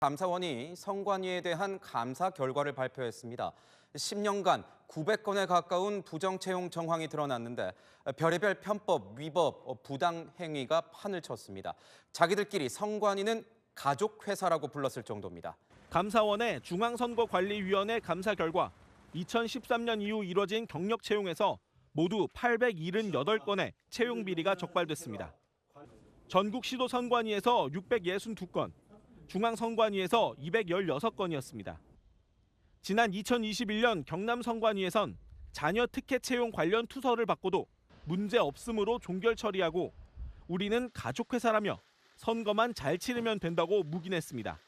감사원이 선관위에 대한 감사 결과를 발표했습니다. 10년간 900건에 가까운 부정채용 정황이 드러났는데 별의별 편법, 위법, 부당 행위가 판을 쳤습니다. 자기들끼리 선관위는 가족회사라고 불렀을 정도입니다. 감사원의 중앙선거관리위원회 감사 결과 2013년 이후 이뤄진 경력 채용에서 모두 878건의 채용 비리가 적발됐습니다. 전국 시도 선관위에서 662건, 중앙선관위에서 216건이었습니다. 지난 2021년 경남 선관위에선 자녀 특혜 채용 관련 투서를 받고도 문제 없음으로 종결 처리하고 우리는 가족회사라며 선거만 잘 치르면 된다고 묵인했습니다.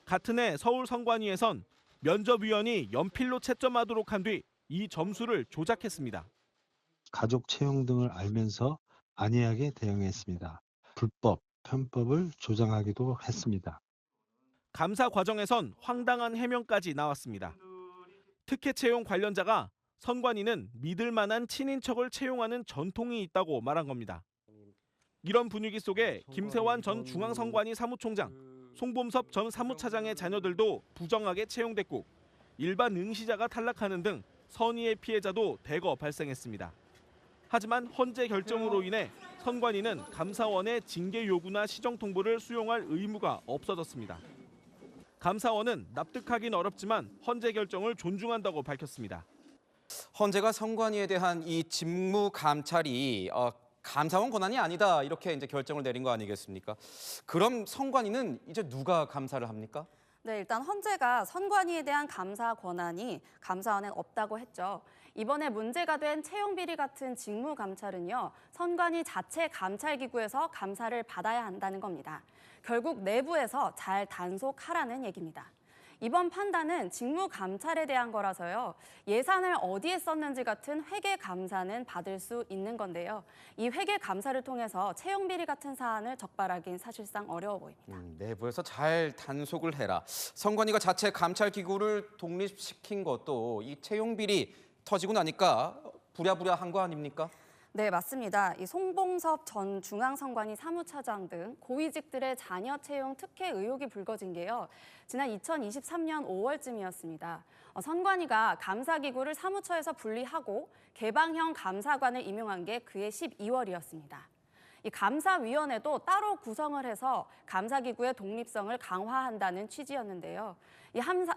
같은 해 서울 선관위에선 면접위원이 연필로 채점하도록 한 뒤 이 점수를 조작했습니다. 가족 채용 등을 알면서 안이하게 대응했습니다. 불법, 편법을 조장하기도 했습니다. 감사 과정에선 황당한 해명까지 나왔습니다. 특혜 채용 관련자가 선관위는 믿을 만한 친인척을 채용하는 전통이 있다고 말한 겁니다. 이런 분위기 속에 김세환 전 중앙선관위 사무총장, 송범섭 전 사무차장의 자녀들도 부정하게 채용됐고 일반 응시자가 탈락하는 등 선의의 피해자도 대거 발생했습니다. 하지만 헌재 결정으로 인해 선관위는 감사원의 징계 요구나 시정 통보를 수용할 의무가 없어졌습니다. 감사원은 납득하긴 어렵지만 헌재 결정을 존중한다고 밝혔습니다. 헌재가 선관위에 대한 이 직무 감찰이 감사원 권한이 아니다 이렇게 이제 결정을 내린 거 아니겠습니까? 그럼 선관위는 이제 누가 감사를 합니까? 네, 일단 헌재가 선관위에 대한 감사 권한이 감사원엔 없다고 했죠. 이번에 문제가 된 채용 비리 같은 직무 감찰은요, 선관위 자체 감찰기구에서 감사를 받아야 한다는 겁니다. 결국 내부에서 잘 단속하라는 얘기입니다. 이번 판단은 직무 감찰에 대한 거라서요. 예산을 어디에 썼는지 같은 회계 감사는 받을 수 있는 건데요. 이 회계 감사를 통해서 채용 비리 같은 사안을 적발하기는 사실상 어려워 보입니다. 내부에서 잘 단속을 해라. 선관위가 자체 감찰 기구를 독립시킨 것도 이 채용 비리 터지고 나니까 부랴부랴한 거 아닙니까? 네, 맞습니다. 이 송봉섭 전 중앙선관위 사무차장 등 고위직들의 자녀 채용 특혜 의혹이 불거진 게요. 지난 2023년 5월쯤이었습니다. 선관위가 감사기구를 사무처에서 분리하고 개방형 감사관을 임용한 게 그해 12월이었습니다. 이 감사위원회도 따로 구성을 해서 감사기구의 독립성을 강화한다는 취지였는데요.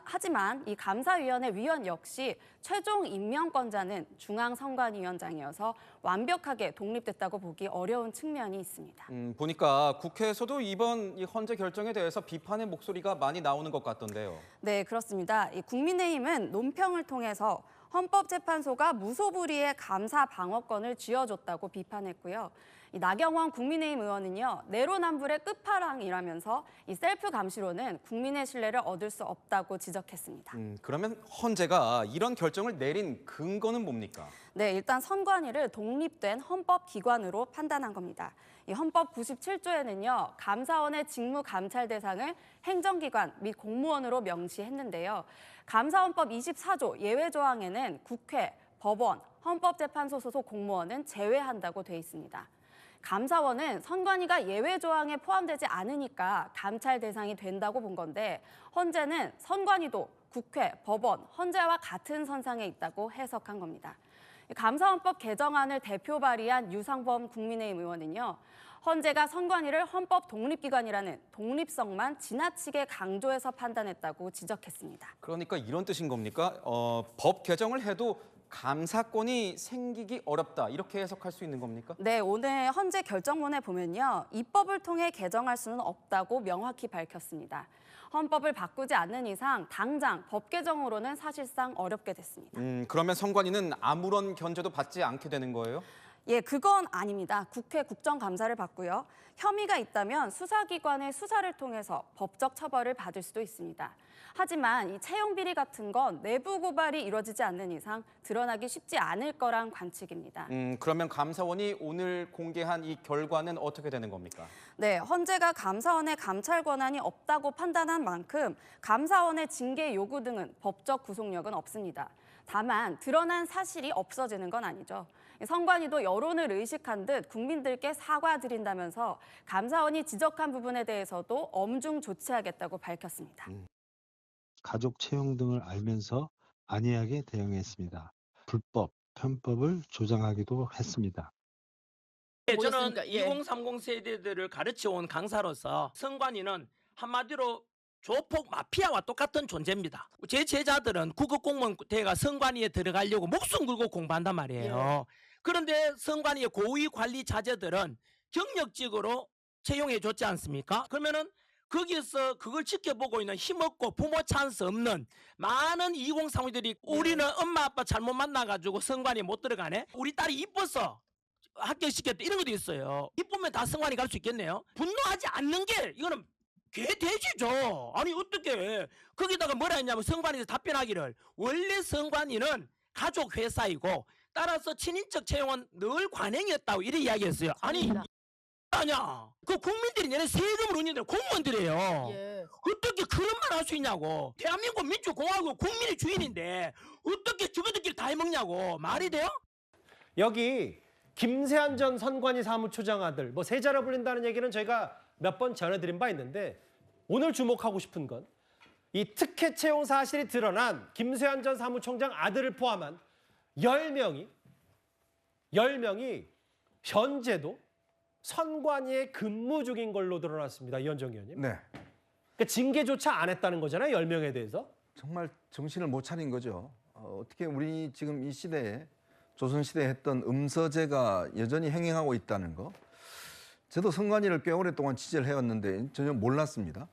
하지만 이 감사위원회 위원 역시 최종 임명권자는 중앙선관위원장이어서 완벽하게 독립됐다고 보기 어려운 측면이 있습니다. 보니까 국회에서도 이번 이 헌재 결정에 대해서 비판의 목소리가 많이 나오는 것 같던데요. 네, 그렇습니다. 이 국민의힘은 논평을 통해서 헌법재판소가 무소불위의 감사 방어권을 쥐어줬다고 비판했고요. 이 나경원 국민의힘 의원은요, 내로남불의 끝판왕이라면서 이 셀프 감시로는 국민의 신뢰를 얻을 수 없다고 지적했습니다. 그러면 헌재가 이런 결정을 내린 근거는 뭡니까? 네, 일단 선관위를 독립된 헌법기관으로 판단한 겁니다. 이 헌법 97조에는요, 감사원의 직무 감찰 대상을 행정기관 및 공무원으로 명시했는데요. 감사헌법 24조 예외 조항에는 국회, 법원, 헌법재판소 소속 공무원은 제외한다고 돼 있습니다. 감사원은 선관위가 예외 조항에 포함되지 않으니까 감찰 대상이 된다고 본 건데 헌재는 선관위도 국회, 법원, 헌재와 같은 선상에 있다고 해석한 겁니다. 감사헌법 개정안을 대표 발의한 유상범 국민의힘 의원은요. 헌재가 선관위를 헌법 독립기관이라는 독립성만 지나치게 강조해서 판단했다고 지적했습니다. 그러니까 이런 뜻인 겁니까? 법 개정을 해도 감사권이 생기기 어렵다 이렇게 해석할 수 있는 겁니까? 네, 오늘 헌재 결정문에 보면요. 입법을 통해 개정할 수는 없다고 명확히 밝혔습니다. 헌법을 바꾸지 않는 이상 당장 법 개정으로는 사실상 어렵게 됐습니다. 그러면 선관위는 아무런 견제도 받지 않게 되는 거예요? 예, 그건 아닙니다. 국회 국정감사를 받고요. 혐의가 있다면 수사기관의 수사를 통해서 법적 처벌을 받을 수도 있습니다. 하지만 이 채용 비리 같은 건 내부 고발이 이루어지지 않는 이상 드러나기 쉽지 않을 거란 관측입니다. 그러면 감사원이 오늘 공개한 이 결과는 어떻게 되는 겁니까? 네, 헌재가 감사원의 감찰 권한이 없다고 판단한 만큼 감사원의 징계 요구 등은 법적 구속력은 없습니다. 다만 드러난 사실이 없어지는 건 아니죠. 선관위도 여론을 의식한 듯 국민들께 사과드린다면서 감사원이 지적한 부분에 대해서도 엄중 조치하겠다고 밝혔습니다. 가족 채용 등을 알면서 안이하게 대응했습니다. 불법, 편법을 조장하기도 했습니다. 저는 뭐였습니까? 예. 2030 세대들을 가르쳐온 강사로서 선관위는 한마디로 조폭 마피아와 똑같은 존재입니다. 제 제자들은 구급 공무원 대가 선관위에 들어가려고 목숨 걸고 공부한단 말이에요. 그런데 선관위의 고위 관리 자제들은 경력직으로 채용해 줬지 않습니까? 그러면은 거기에서 그걸 지켜보고 있는 힘없고 부모 찬스 없는 많은 2030들이 우리는 엄마 아빠 잘못 만나가지고 선관위에 못 들어가네? 우리 딸이 이뻐서 합격시켰다 이런 것도 있어요. 이쁘면 다 선관위 갈 수 있겠네요. 분노하지 않는 게 이거는 개돼지죠. 아니 어떻게 거기다가 뭐라 했냐면 선관위에서 답변하기를 원래 선관위는 가족 회사이고 따라서 친인척 채용은 늘 관행이었다고 이렇게 이야기했어요. 아니 아니야. 그 국민들이 얘네 세금을 운영되는 공무원들이에요. 예. 어떻게 그런 말 할 수 있냐고. 대한민국 민주공화국 국민의 주인인데 어떻게 저거들끼리 다 해먹냐고. 말이 돼요? 여기 김세한 전 선관위 사무처장 아들 뭐 세자로 불린다는 얘기는 저희가 몇 번 전해드린 바 있는데 오늘 주목하고 싶은 건 이 특혜 채용 사실이 드러난 김세한 전 사무총장 아들을 포함한 10명이 현재도 선관위에 근무 중인 걸로 드러났습니다. 이현정 의원님. 네, 그러니까 징계조차 안 했다는 거잖아요. 10명에 대해서. 정말 정신을 못 차린 거죠. 어떻게 우리 지금 이 시대에 조선시대에 했던 음서제가 여전히 행행하고 있다는 거. 저도 선관위를 꽤 오랫동안 취재를 해왔는데 전혀 몰랐습니다.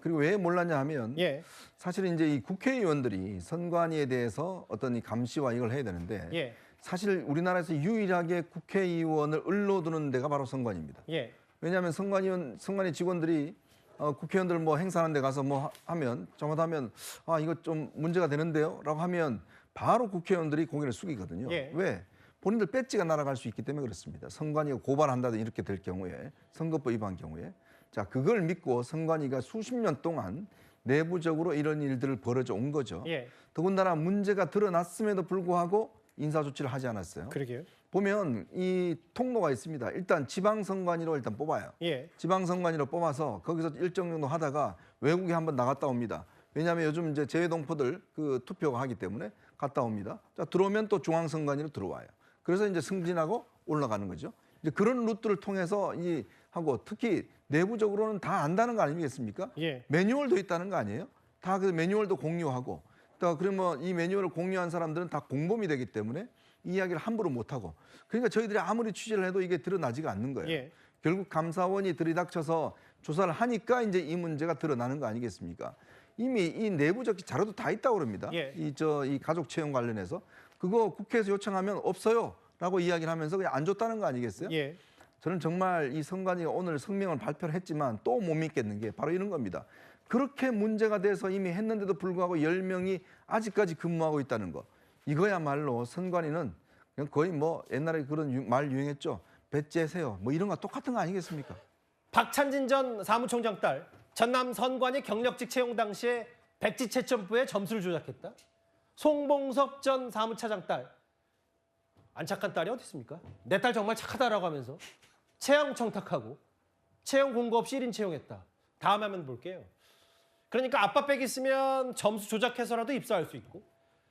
그리고 왜 몰랐냐 하면 예. 사실 이제 이 국회의원들이 선관위에 대해서 어떤 이 감시와 이걸 해야 되는데 예. 사실 우리나라에서 유일하게 국회의원을 을러두는 데가 바로 선관위입니다. 예. 왜냐하면 선관위 직원들이 국회의원들 뭐 행사하는 데 가서 뭐 하면 잘못하면 이거 좀 문제가 되는데요라고 하면 바로 국회의원들이 고개를 숙이거든요. 예. 왜? 본인들 배지가 날아갈 수 있기 때문에 그렇습니다. 선관위가 고발한다든 이렇게 될 경우에 선거법 위반 경우에 자 그걸 믿고 선관위가 수십 년 동안 내부적으로 이런 일들을 벌어져 온 거죠. 예. 더군다나 문제가 드러났음에도 불구하고 인사조치를 하지 않았어요. 그러게요. 보면 이 통로가 있습니다. 일단 지방선관위로 일단 뽑아요. 예. 지방선관위로 뽑아서 거기서 일정 정도 하다가 외국에 한번 나갔다 옵니다. 왜냐하면 요즘 이제 재외동포들 그 투표가 하기 때문에 갔다 옵니다. 자 들어오면 또 중앙선관위로 들어와요. 그래서 이제 승진하고 올라가는 거죠. 이제 그런 루트를 통해서 이 하고 특히 내부적으로는 다 안다는 거 아니겠습니까? 예. 매뉴얼도 있다는 거 아니에요? 다 그 매뉴얼도 공유하고 또 그러면 이 매뉴얼을 공유한 사람들은 다 공범이 되기 때문에 이 이야기를 함부로 못 하고 그러니까 저희들이 아무리 취재를 해도 이게 드러나지가 않는 거예요. 예. 결국 감사원이 들이닥쳐서 조사를 하니까 이제 이 문제가 드러나는 거 아니겠습니까? 이미 이 내부적 자료도 다 있다고 그럽니다. 예. 이 가족 채용 관련해서 그거 국회에서 요청하면 없어요라고 이야기를 하면서 그냥 안 줬다는 거 아니겠어요? 예. 저는 정말 이 선관위가 오늘 성명을 발표를 했지만 또 못 믿겠는 게 바로 이런 겁니다. 그렇게 문제가 돼서 이미 했는데도 불구하고 10명이 아직까지 근무하고 있다는 거. 이거야말로 선관위는 그냥 거의 뭐 옛날에 그런 말 유행했죠. 배째세요. 뭐 이런 거 똑같은 거 아니겠습니까? 박찬진 전 사무총장 딸 전남 선관위 경력직 채용 당시에 백지 채점부에 점수를 조작했다. 송봉섭 전 사무차장 딸 안착한 딸이 어디 있습니까? 내 딸 정말 착하다라고 하면서 채용 청탁하고 채용 공고 없이 1인 채용했다. 다음 화면 볼게요. 그러니까 아빠 백 있으면 점수 조작해서라도 입사할 수 있고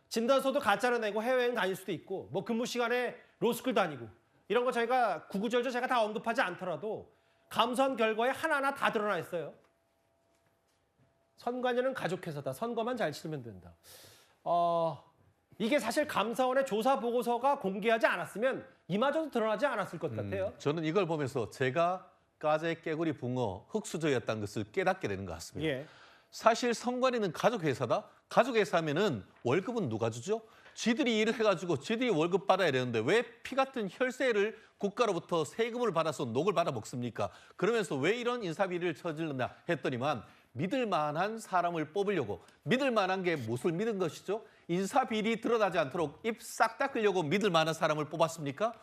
진단서도 가짜로 내고 해외여행 다닐 수도 있고 뭐 근무 시간에 로스쿨 다니고 이런 거 저희가 구구절절 제가 다 언급하지 않더라도 감사원 결과에 하나하나 다 드러나 있어요. 선관위는 가족회사다. 선거만 잘 치르면 된다. 이게 사실 감사원의 조사 보고서가 공개하지 않았으면 이마저도 드러나지 않았을 것 같아요. 저는 이걸 보면서 제가 까제, 깨구리, 붕어, 흑수저였다는 것을 깨닫게 되는 것 같습니다. 예. 사실 선관위는 가족회사다. 가족회사면은 월급은 누가 주죠? 쥐들이 일을 해가지고 쥐들이 월급 받아야 되는데 왜 피 같은 혈세를 국가로부터 세금을 받아서 녹을 받아 먹습니까? 그러면서 왜 이런 인사비리를 저질렀나 했더니만 믿을 만한 사람을 뽑으려고 믿을 만한 게 무엇을 믿은 것이죠? 인사비리 드러나지 않도록 입 싹 닦으려고 믿을 만한 사람을 뽑았습니까?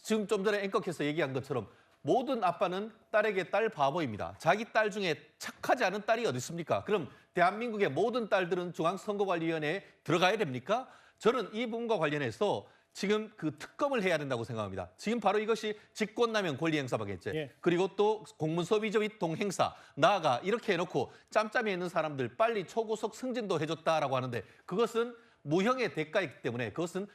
지금 좀 전에 앵커께서 얘기한 것처럼 모든 아빠는 딸에게 딸 바보입니다. 자기 딸 중에 착하지 않은 딸이 어디 있습니까? 그럼 대한민국의 모든 딸들은 중앙선거관리위원회에 들어가야 됩니까? 저는 이 부분과 관련해서 지금 그 특검을 해야 된다고 생각합니다. 지금 바로 이것이 직권남용 권리행사방해죄, 예. 그리고 또 공문서비조 및 동행사, 나아가 이렇게 해놓고 짬짬이 있는 사람들 빨리 초고속 승진도 해줬다라고 하는데 그것은 무형의 대가이기 때문에 그것은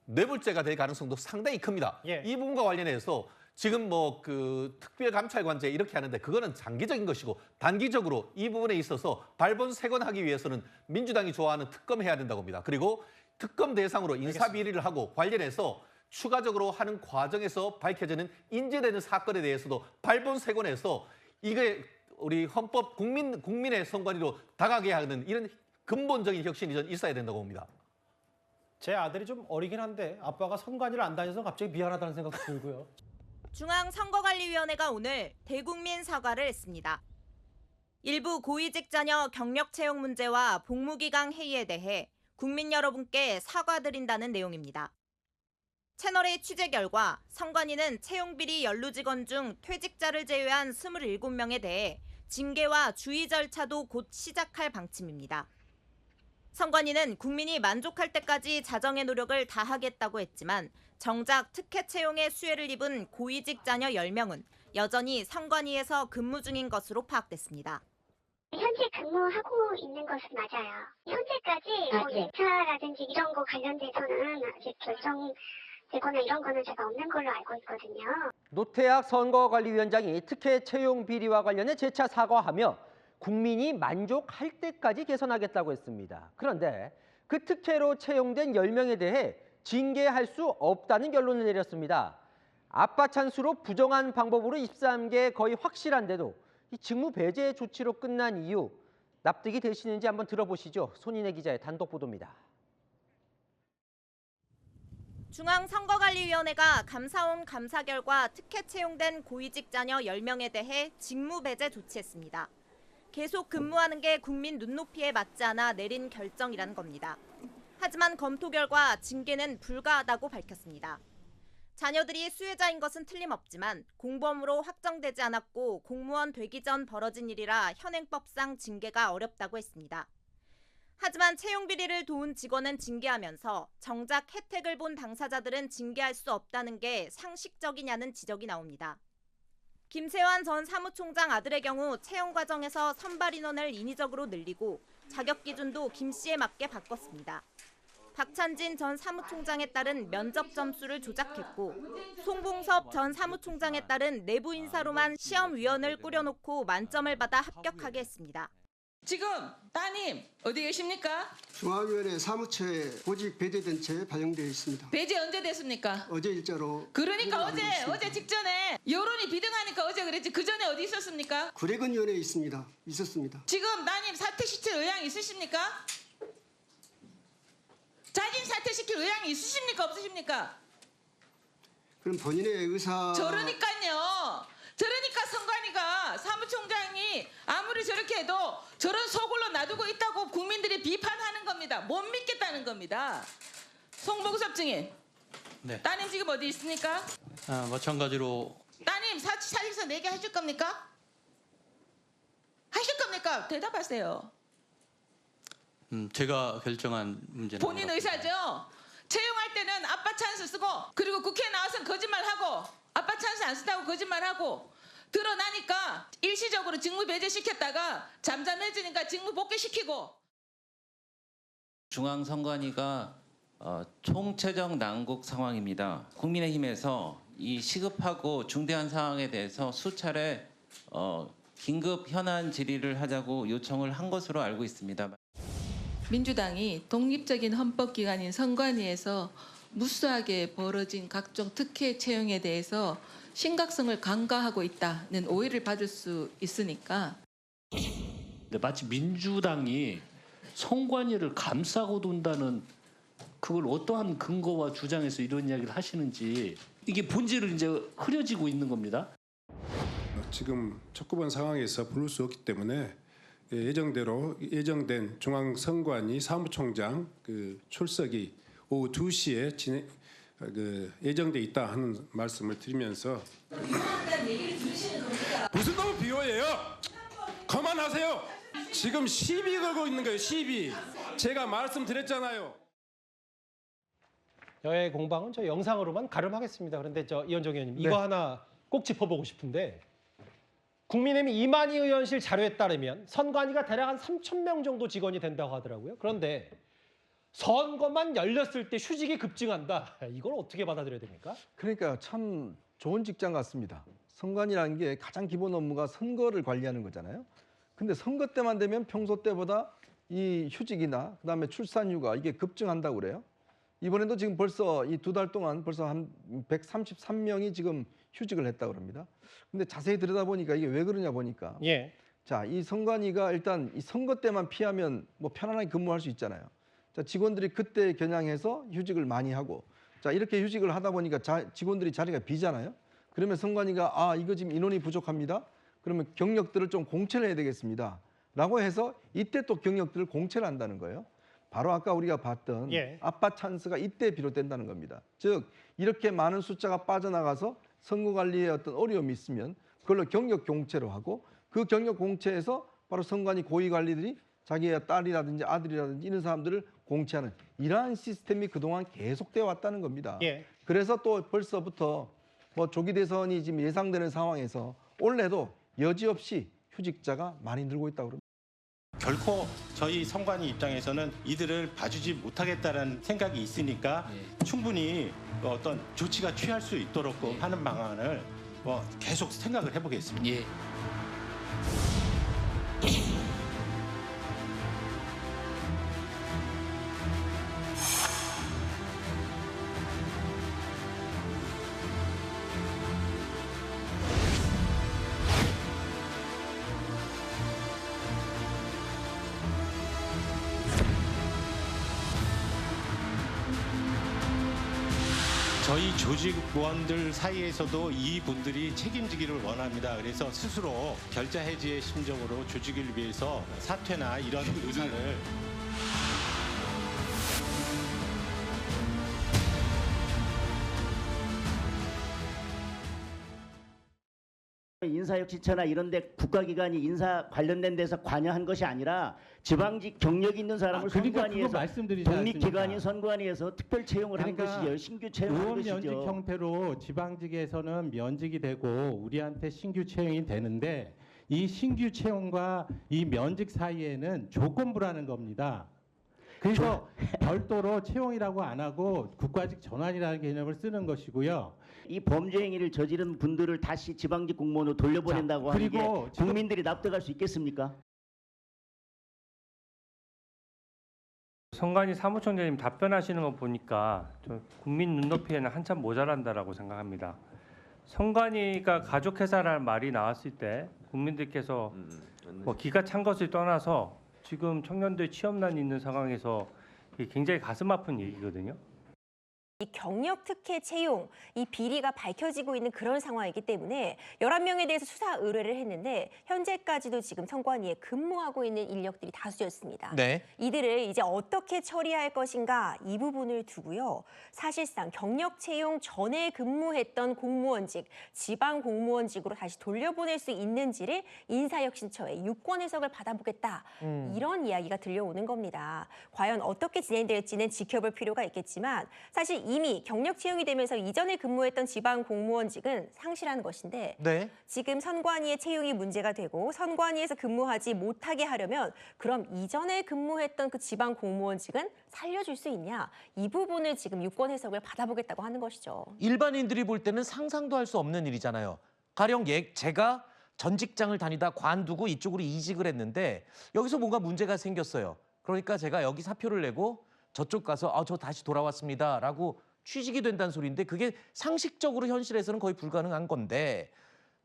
뇌물죄가 될 가능성도 상당히 큽니다. 예. 이 부분과 관련해서 지금 뭐 그 특별감찰관제 이렇게 하는데 그거는 장기적인 것이고 단기적으로 이 부분에 있어서 발본색원하기 위해서는 민주당이 좋아하는 특검해야 된다고 봅니다. 그리고 특검 대상으로 인사비리를 하고 관련해서 추가적으로 하는 과정에서 밝혀지는 인지되는 사건에 대해서도 발본색원해서 이게 우리 헌법 국민의 선관위로 다가게 하는 이런 근본적인 혁신이 전 있어야 된다고 봅니다. 제 아들이 좀 어리긴 한데 아빠가 선관위를 안 다녀서 갑자기 미안하다는 생각도 들고요. 중앙선거관리위원회가 오늘 대국민 사과를 했습니다. 일부 고위직 자녀 경력 채용 문제와 복무기강 해이에 대해 국민 여러분께 사과드린다는 내용입니다. 채널의 취재 결과 선관위는 채용비리 연루 직원 중 퇴직자를 제외한 27명에 대해 징계와 주의 절차도 곧 시작할 방침입니다. 선관위는 국민이 만족할 때까지 자정의 노력을 다하겠다고 했지만 정작 특혜 채용의 수혜를 입은 고위직 자녀 10명은 여전히 선관위에서 근무 중인 것으로 파악됐습니다. 현재 근무하고 있는 것은 맞아요. 현재까지 뭐 인사라든지 이런 거 관련돼서는 아직 결정되거나 이런 거는 제가 없는 걸로 알고 있거든요. 노태악 선거관리위원장이 특혜 채용 비리와 관련해 재차 사과하며 국민이 만족할 때까지 개선하겠다고 했습니다. 그런데 그 특혜로 채용된 10명에 대해 징계할 수 없다는 결론을 내렸습니다. 아빠 찬스로 부정한 방법으로 입사한 게 거의 확실한데도 이 직무 배제 조치로 끝난 이유 납득이 되시는지 한번 들어보시죠. 손인혜 기자의 단독 보도입니다. 중앙선거관리위원회가 감사원 감사 결과 특혜 채용된 고위직 자녀 10명에 대해 직무 배제 조치했습니다. 계속 근무하는 게 국민 눈높이에 맞지 않아 내린 결정이라는 겁니다. 하지만 검토 결과 징계는 불가하다고 밝혔습니다. 자녀들이 수혜자인 것은 틀림없지만 공범으로 확정되지 않았고 공무원 되기 전 벌어진 일이라 현행법상 징계가 어렵다고 했습니다. 하지만 채용 비리를 도운 직원은 징계하면서 정작 혜택을 본 당사자들은 징계할 수 없다는 게 상식적이냐는 지적이 나옵니다. 김세환 전 사무총장 아들의 경우 채용 과정에서 선발 인원을 인위적으로 늘리고 자격 기준도 김 씨에 맞게 바꿨습니다. 박찬진 전 사무총장에 따른 면접 점수를 조작했고 송봉섭 전 사무총장에 따른 내부 인사로만 시험위원을 꾸려놓고 만점을 받아 합격하게 했습니다. 지금 따님 어디 계십니까? 중앙위원회 사무처에 보직 배제된 채 반영되어 있습니다. 배제 언제 됐습니까? 어제 일자로. 그러니까 어제 직전에 여론이 비등하니까 어제 그랬지 그 전에 어디 있었습니까? 구례근위원회에 있었습니다. 지금 따님 사퇴시킬 의향이 있으십니까? 자진 사퇴시킬 의향이 있으십니까 없으십니까? 그럼 본인의 의사. 그러니까 선관위가 사무총장이 아무리 저렇게 해도 저런 소굴로 놔두고 있다고 국민들이 비판하는 겁니다. 못 믿겠다는 겁니다. 송봉섭 증인. 네. 따님 지금 어디 있습니까? 마찬가지로 따님 사직서 내게 하실 겁니까? 하실 겁니까? 대답하세요. 제가 결정한 문제는 본인 의사죠. 채용할 때는 아빠 찬스 쓰고 그리고 국회에 나와서는 거짓말하고 아빠 찬스 안 쓴다고 거짓말하고 드러나니까 일시적으로 직무 배제시켰다가 잠잠해지니까 직무 복귀시키고. 중앙선관위가 총체적 난국 상황입니다. 국민의힘에서 이 시급하고 중대한 상황에 대해서 수차례 긴급 현안 질의를 하자고 요청을 한 것으로 알고 있습니다. 민주당이 독립적인 헌법기관인 선관위에서 무수하게 벌어진 각종 특혜 채용에 대해서 심각성을 간과하고 있다는 오해를 받을 수 있으니까. 마치 민주당이 선관위를 감싸고 돈다는 그걸 어떠한 근거와 주장에서 이런 이야기를 하시는지 이게 본질을 이제 흐려지고 있는 겁니다. 지금 촉구본 상황에서 부를 수 없기 때문에 예정대로 예정된 중앙선관위 사무총장 출석이 오후 2시에 예정돼 있다 하는 말씀을 드리면서 무슨 놈의 비호예요? 그만하세요. 지금 시비 걸고 있는 거예요. 시비. 제가 말씀드렸잖아요. 여의 공방은 저 영상으로만 가름하겠습니다. 그런데 저 이현정 의원님 이거 하나 꼭 짚어보고 싶은데 국민의힘 이만희 의원실 자료에 따르면 선관위가 대략 한 3,000명 정도 직원이 된다고 하더라고요. 그런데 선거만 열렸을 때 휴직이 급증한다. 이걸 어떻게 받아들여야 됩니까? 그러니까 참 좋은 직장 같습니다. 선관위라는 게 가장 기본 업무가 선거를 관리하는 거잖아요. 근데 선거 때만 되면 평소 때보다 이 휴직이나 그다음에 출산휴가 이게 급증한다고 그래요. 이번에도 지금 벌써 이 2달 동안 벌써 한 133명이 지금 휴직을 했다고 합니다. 근데 자세히 들여다보니까 이게 왜 그러냐 보니까 자, 이 선관위가 일단 이 선거 때만 피하면 뭐 편안하게 근무할 수 있잖아요. 자, 직원들이 그때 겨냥해서 휴직을 많이 하고 자, 이렇게 휴직을 하다 보니까 직원들이 자리가 비잖아요. 그러면 선관위가 아, 이거 지금 인원이 부족합니다. 그러면 경력들을 좀 공채를 해야 되겠습니다. 라고 해서 이때 또 경력들을 공채를 한다는 거예요. 바로 아까 우리가 봤던 아빠 찬스가 이때 비롯된다는 겁니다. 즉 이렇게 많은 숫자가 빠져나가서 선거 관리에 어떤 어려움이 있으면 그걸로 경력 공채로 하고 그 경력 공채에서 바로 선관위 고위 관리들이 자기의 딸이라든지 아들이라든지 이런 사람들을 공채하는 이러한 시스템이 그동안 계속되어 왔다는 겁니다. 그래서 또 벌써부터 뭐 조기 대선이 지금 예상되는 상황에서 올해도 여지없이 휴직자가 많이 늘고 있다고 합니다. 결코 저희 선관위 입장에서는 이들을 봐주지 못하겠다는 생각이 있으니까 충분히 어떤 조치가 취할 수 있도록 하는 방안을 계속 생각을 해보겠습니다. 저희 조직원들 사이에서도 이분들이 책임지기를 원합니다. 그래서 스스로 결자 해지의 심정으로 조직을 위해서 사퇴나 이런 의사를 인사혁신처나 이런 데 국가기관이 인사 관련된 데서 관여한 것이 아니라 지방직 경력이 있는 사람을 선관위에서 독립기관인 선관위에서 특별 채용을 한 것이죠. 신규 채용한 것이죠. 면직 형태로 지방직에서는 면직이 되고 우리한테 신규 채용이 되는데 이 신규 채용과 이 면직 사이에는 조건부라는 겁니다. 그래서 별도로 채용이라고 안 하고 국가직 전환이라는 개념을 쓰는 것이고요. 이 범죄 행위를 저지른 분들을 다시 지방직 공무원으로 돌려보낸다고 하는 게 국민들이 납득할 수 있겠습니까? 선관위 사무총장님 답변하시는 거 보니까 국민 눈높이에는 한참 모자란다라고 생각합니다. 선관위가 가족회사라는 말이 나왔을 때 국민들께서 뭐 기가 찬 것을 떠나서 지금 청년들 취업난이 있는 상황에서 굉장히 가슴 아픈 얘기거든요. 이 경력 특혜 채용, 이 비리가 밝혀지고 있는 그런 상황이기 때문에 11명에 대해서 수사 의뢰를 했는데 현재까지도 지금 선관위에 근무하고 있는 인력들이 다수였습니다. 이들을 이제 어떻게 처리할 것인가 이 부분을 두고요. 사실상 경력 채용 전에 근무했던 공무원직, 지방 공무원직으로 다시 돌려보낼 수 있는지를 인사혁신처에 유권 해석을 받아보겠다. 이런 이야기가 들려오는 겁니다. 과연 어떻게 진행될지는 지켜볼 필요가 있겠지만 사실 이미 경력 채용이 되면서 이전에 근무했던 지방 공무원직은 상실한 것인데 지금 선관위의 채용이 문제가 되고 선관위에서 근무하지 못하게 하려면 그럼 이전에 근무했던 그 지방 공무원직은 살려줄 수 있냐? 이 부분을 지금 유권 해석을 받아보겠다고 하는 것이죠. 일반인들이 볼 때는 상상도 할 수 없는 일이잖아요. 가령 제가 전 직장을 다니다 관두고 이쪽으로 이직을 했는데 여기서 뭔가 문제가 생겼어요. 그러니까 제가 여기 사표를 내고 저쪽 가서 저 다시 돌아왔습니다 라고 취직이 된다는 소리인데 그게 상식적으로 현실에서는 거의 불가능한 건데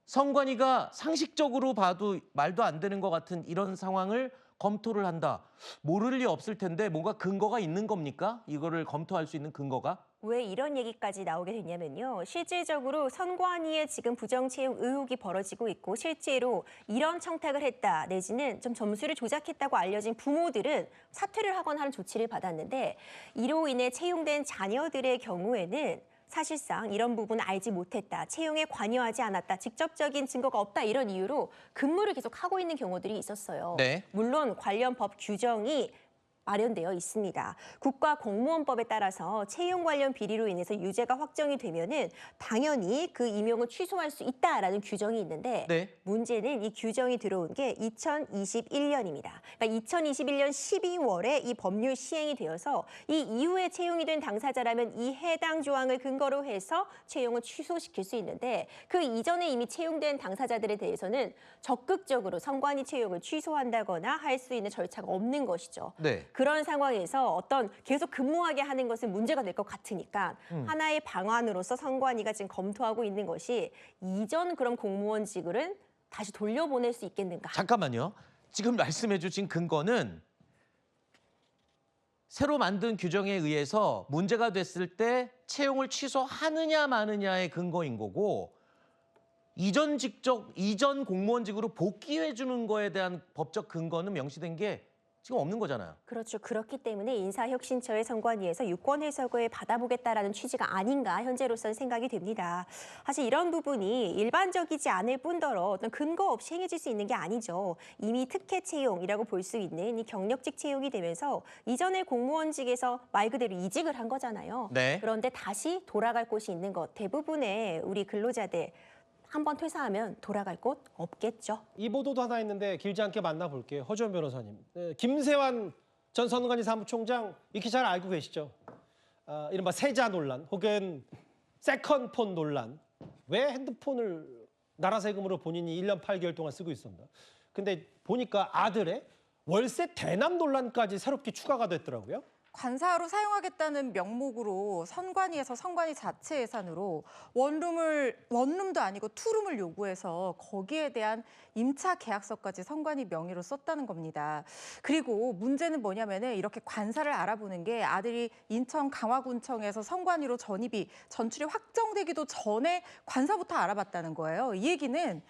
선관위가 상식적으로 봐도 말도 안 되는 것 같은 이런 상황을 검토를 한다. 모를 리 없을 텐데 뭔가 근거가 있는 겁니까? 이거를 검토할 수 있는 근거가? 왜 이런 얘기까지 나오게 됐냐면요. 실질적으로 선관위에 지금 부정채용 의혹이 벌어지고 있고 실제로 이런 청탁을 했다 내지는 좀 점수를 조작했다고 알려진 부모들은 사퇴를 하거나 하는 조치를 받았는데 이로 인해 채용된 자녀들의 경우에는 사실상 이런 부분을 알지 못했다, 채용에 관여하지 않았다, 직접적인 증거가 없다 이런 이유로 근무를 계속 하고 있는 경우들이 있었어요. 네. 물론 관련 법 규정이 마련되어 있습니다. 국가공무원법에 따라서 채용 관련 비리로 인해서 유죄가 확정이 되면은 당연히 그 임용을 취소할 수 있다라는 규정이 있는데 네. 문제는 이 규정이 들어온 게 2021년입니다. 그러니까 2021년 12월에 이 법률 시행이 되어서 이 이후에 채용이 된 당사자라면 이 해당 조항을 근거로 해서 채용을 취소시킬 수 있는데 그 이전에 이미 채용된 당사자들에 대해서는 적극적으로 선관위 채용을 취소한다거나 할 수 있는 절차가 없는 것이죠. 네. 그런 상황에서 어떤 계속 근무하게 하는 것은 문제가 될 것 같으니까 하나의 방안으로서 선관위가 지금 검토하고 있는 것이 이전 그런 공무원직을 다시 돌려보낼 수 있겠는가. 잠깐만요. 지금 말씀해 주신 근거는 새로 만든 규정에 의해서 문제가 됐을 때 채용을 취소하느냐 마느냐의 근거인 거고 이전 공무원직으로 복귀해 주는 거에 대한 법적 근거는 명시된 게 지금 없는 거잖아요. 그렇죠. 그렇기 때문에 인사혁신처의 선관위에서 유권 해석을 받아보겠다라는 취지가 아닌가 현재로서는 생각이 됩니다. 사실 이런 부분이 일반적이지 않을 뿐더러 어떤 근거 없이 행해질 수 있는 게 아니죠. 이미 특혜 채용이라고 볼 수 있는 이 경력직 채용이 되면서 이전의 공무원직에서 말 그대로 이직을 한 거잖아요. 네. 그런데 다시 돌아갈 곳이 있는 것. 대부분의 우리 근로자들 한번 퇴사하면 돌아갈 곳 없겠죠. 이 보도도 하나 있는데 길지 않게 만나볼게요. 허주원 변호사님. 김세환 전 선관위 사무총장 익히 잘 알고 계시죠? 이른바 세자 논란 혹은 세컨폰 논란. 왜 핸드폰을 나라 세금으로 본인이 1년 8개월 동안 쓰고 있었나. 근데 보니까 아들의 월세 대남 논란까지 새롭게 추가가 됐더라고요. 관사로 사용하겠다는 명목으로 선관위에서 선관위 자체 예산으로 원룸도 아니고 투룸을 요구해서 거기에 대한 임차 계약서까지 선관위 명의로 썼다는 겁니다. 그리고 문제는 뭐냐면은 이렇게 관사를 알아보는 게 아들이 인천 강화군청에서 선관위로 전출이 확정되기도 전에 관사부터 알아봤다는 거예요. 이 얘기는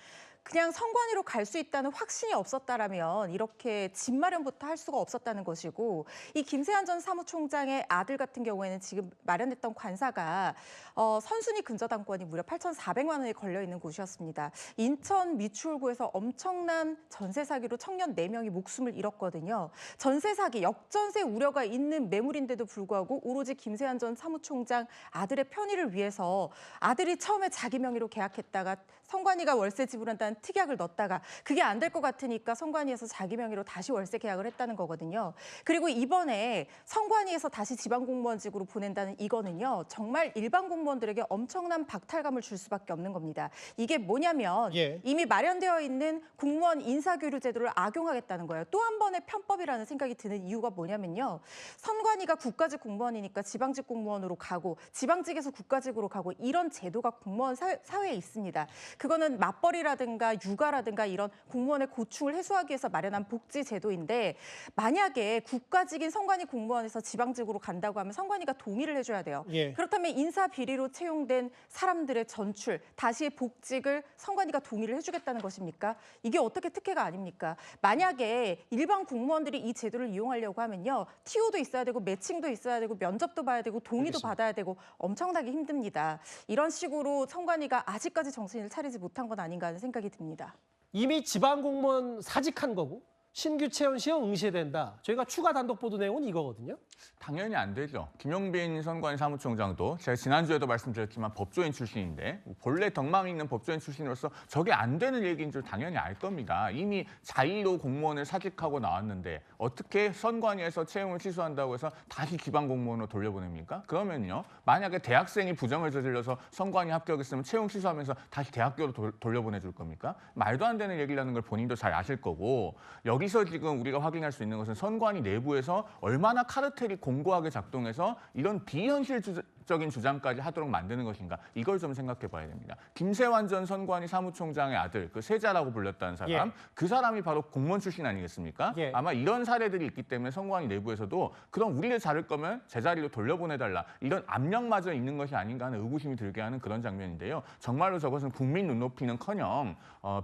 그냥 선관위로 갈 수 있다는 확신이 없었다라면 이렇게 집 마련부터 할 수가 없었다는 것이고 이 김세환 전 사무총장의 아들 같은 경우에는 지금 마련했던 관사가 선순위 근저당권이 무려 8,400만 원에 걸려 있는 곳이었습니다. 인천 미추홀구에서 엄청난 전세 사기로 청년 4명이 목숨을 잃었거든요. 전세 사기, 역전세 우려가 있는 매물인데도 불구하고 오로지 김세환 전 사무총장 아들의 편의를 위해서 아들이 처음에 자기 명의로 계약했다가 선관위가 월세 지불한다는 특약을 넣었다가 그게 안 될 것 같으니까 선관위에서 자기 명의로 다시 월세 계약을 했다는 거거든요. 그리고 이번에 선관위에서 다시 지방공무원직으로 보낸다는 이거는요. 정말 일반 공무원들에게 엄청난 박탈감을 줄 수밖에 없는 겁니다. 이게 뭐냐면 이미 마련되어 있는 공무원 인사교류 제도를 악용하겠다는 거예요. 또 한 번의 편법이라는 생각이 드는 이유가 뭐냐면요. 선관위가 국가직 공무원이니까 지방직 공무원으로 가고 지방직에서 국가직으로 가고 이런 제도가 공무원 사회에 있습니다. 그거는 맞벌이라든가 육아라든가 이런 공무원의 고충을 해소하기 위해서 마련한 복지 제도인데 만약에 국가직인 선관위 공무원에서 지방직으로 간다고 하면 선관위가 동의를 해줘야 돼요. 그렇다면 인사 비리로 채용된 사람들의 전출, 다시 복직을 선관위가 동의를 해주겠다는 것입니까? 이게 어떻게 특혜가 아닙니까? 만약에 일반 공무원들이 이 제도를 이용하려고 하면요. TO도 있어야 되고 매칭도 있어야 되고 면접도 봐야 되고 동의도 받아야 되고 엄청나게 힘듭니다. 이런 식으로 선관위가 아직까지 정신을 차리지 못한 건 아닌가 하는 생각이 듭니다. 이미 지방공무원 사직한 거고 신규 채용 시에 응시해야 된다. 저희가 추가 단독 보도 내용은 이거거든요. 당연히 안 되죠. 김용빈 선관위 사무총장도 제가 지난주에도 말씀드렸지만 법조인 출신인데 본래 덕망이 있는 법조인 출신으로서 저게 안 되는 얘기인 줄 당연히 알 겁니다. 이미 자의로 공무원을 사직하고 나왔는데 어떻게 선관위에서 채용을 취소한다고 해서 다시 지방공무원으로 돌려보냅니까? 그러면요. 만약에 대학생이 부정을 저질러서 선관위 합격했으면 채용 취소하면서 다시 대학교로 돌려보내줄 겁니까? 말도 안 되는 얘기라는 걸 본인도 잘 아실 거고 여기 여기서 지금 우리가 확인할 수 있는 것은 선관위 내부에서 얼마나 카르텔이 공고하게 작동해서 이런 비현실적인 주장까지 하도록 만드는 것인가, 이걸 좀 생각해 봐야 됩니다. 김세환 전 선관위 사무총장의 아들, 그 세자라고 불렸다는 사람, 그 사람이 바로 공무원 출신 아니겠습니까? 아마 이런 사례들이 있기 때문에 선관위 내부에서도 그럼 우리를 자를 거면 제자리로 돌려보내달라, 이런 압력마저 있는 것이 아닌가 하는 의구심이 들게 하는 그런 장면인데요. 정말로 저것은 국민 눈높이는커녕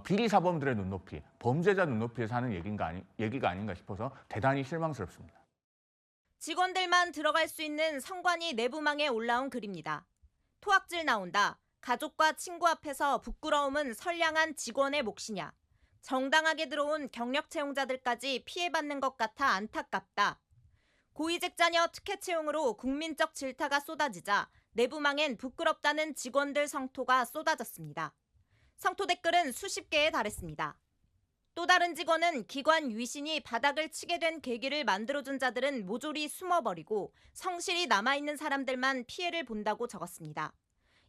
비리 사범들의 눈높이, 범죄자 눈높이에서 하는 얘기가 아닌가 싶어서 대단히 실망스럽습니다. 직원들만 들어갈 수 있는 선관위 내부망에 올라온 글입니다. 토악질 나온다. 가족과 친구 앞에서 부끄러움은 선량한 직원의 몫이냐. 정당하게 들어온 경력 채용자들까지 피해받는 것 같아 안타깝다. 고위직 자녀 특혜 채용으로 국민적 질타가 쏟아지자 내부망엔 부끄럽다는 직원들 성토가 쏟아졌습니다. 성토 댓글은 수십 개에 달했습니다. 또 다른 직원은 기관 위신이 바닥을 치게 된 계기를 만들어준 자들은 모조리 숨어버리고 성실히 남아있는 사람들만 피해를 본다고 적었습니다.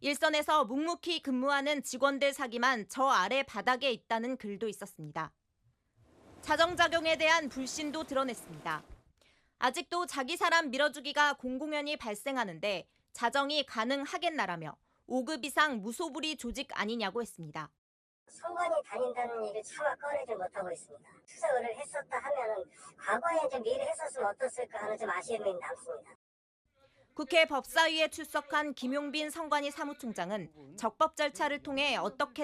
일선에서 묵묵히 근무하는 직원들 사기만 저 아래 바닥에 있다는 글도 있었습니다. 자정작용에 대한 불신도 드러냈습니다. 아직도 자기 사람 밀어주기가 공공연히 발생하는데 자정이 가능하겠나라며 5급 이상 무소불위 조직 아니냐고 했습니다. 선관위 다닌다는 얘기를 차마 꺼내지 못하고 있습니다. 수사 의뢰를 했었다 하면은 과거에 좀 미리 했었으면 어떻을까 하는 좀 아쉬움이 남습니다. 국회 법사위에 출석한 김용빈 선관위 사무총장은 적법 절차를 통해 어떻게